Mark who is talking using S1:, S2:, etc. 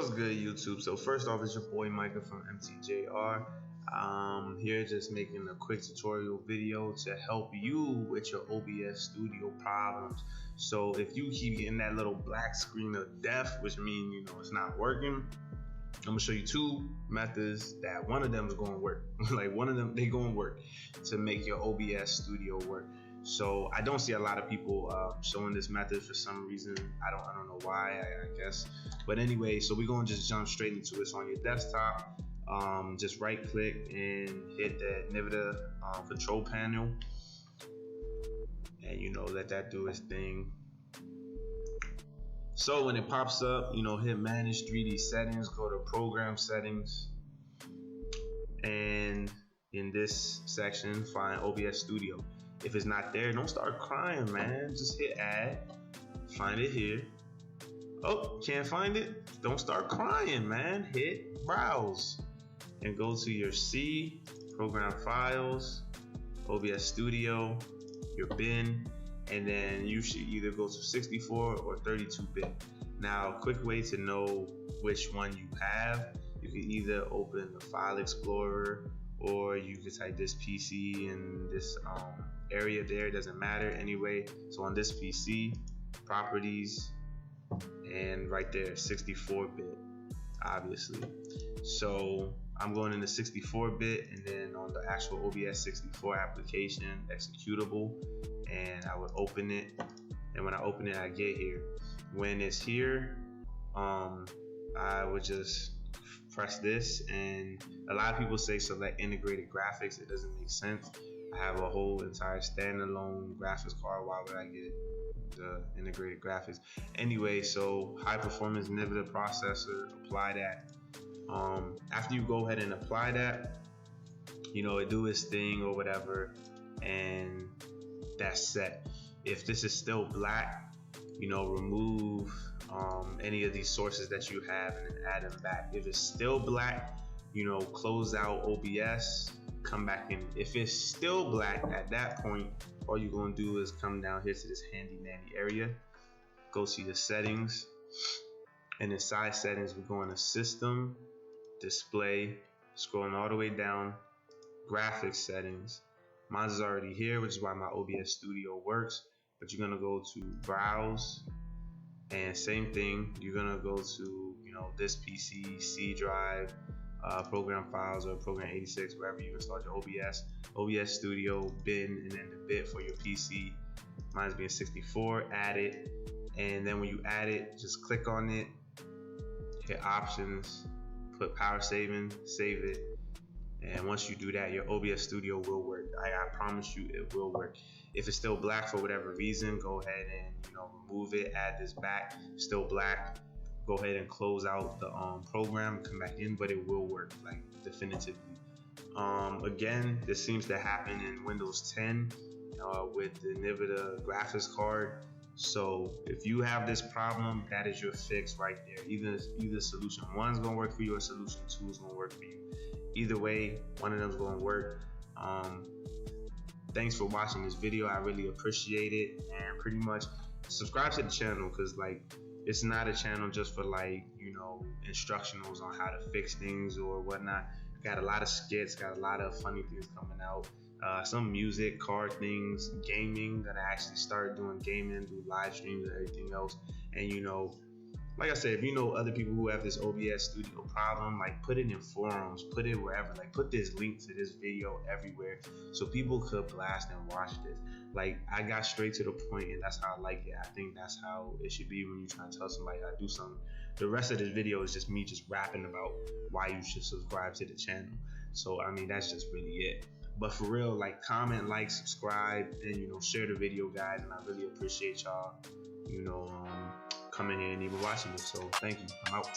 S1: What's good, YouTube? So first off, it's your boy Micah from MTJR. Here just making a quick tutorial video to help you with your OBS Studio problems. So if you keep getting that little black screen of death, which means it's not working, I'm gonna show you two methods that one of them is gonna work. Like one of them, they gonna work to make your OBS Studio work. So I don't see a lot of people showing this method for some reason. I don't know why, I guess. But anyway, so we're gonna just jump straight into it. So on your desktop, just right click and hit the NVIDIA control panel, and let that do its thing. So when it pops up, hit manage 3D settings, go to program settings, and in this section find OBS Studio. If it's not there, don't start crying, man. Just hit add, find it here. Oh, can't find it? Don't start crying, man. Hit browse and go to your C, program files, OBS Studio, your bin, and then you should either go to 64 or 32-bit. Now, a quick way to know which one you have, you can either open the file explorer, or you can type this PC in this area there, it doesn't matter anyway. So on this PC, properties, and right there 64-bit, obviously. So I'm going into 64-bit, and then on the actual OBS 64 application, executable, and I would open it, and when I open it, I get here. When it's here, I would just press this, and a lot of people say select integrated graphics. It doesn't make sense. I have a whole entire standalone graphics card. Why would I get the integrated graphics? Anyway, so high performance NVIDIA processor, apply that. After you go ahead and apply that, it do its thing or whatever, and that's set. If this is still black, remove any of these sources that you have and then add them back. If it's still black, close out OBS, come back in. If it's still black at that point, all you're gonna do is come down here to this handy dandy area, go to your settings, and inside settings we're going to system, display, scrolling all the way down, graphics settings. Mine is already here, which is why my OBS Studio works. But you're gonna go to browse, and same thing, you're gonna go to this PC, C drive, program files, or program 86, wherever you installed your OBS Studio, bin, and then the bit for your PC. Mine's being 64, add it, and then when you add it, just click on it, hit options, put power saving, save it, and once you do that, your OBS Studio will work. I promise you it will work. If it's still black for whatever reason, go ahead and remove it, add this back. Still black, go ahead and close out the program, come back in, but it will work, like definitively. Again, this seems to happen in Windows 10 with the NVIDIA graphics card. So if you have this problem, that is your fix right there. Either solution 1 is gonna work for you, or solution 2 is gonna work for you. Either way, one of them is gonna work. Thanks for watching this video. I really appreciate it, and pretty much subscribe to the channel, because it's not a channel just for instructionals on how to fix things or whatnot. Got a lot of skits, got a lot of funny things coming out, some music, card things, gaming. Gonna actually start doing gaming, do live streams and everything else. And like I said, if other people who have this OBS Studio problem, put it in forums, put it wherever, put this link to this video everywhere so people could blast and watch this. I got straight to the point, and that's how I like it. I think that's how it should be when you try to tell somebody how to do something. The rest of this video is just me just rapping about why you should subscribe to the channel. So I mean, that's just really it. But for real, comment, subscribe, and share the video, guys. And I really appreciate y'all coming here and even watching it. So thank you. I'm out.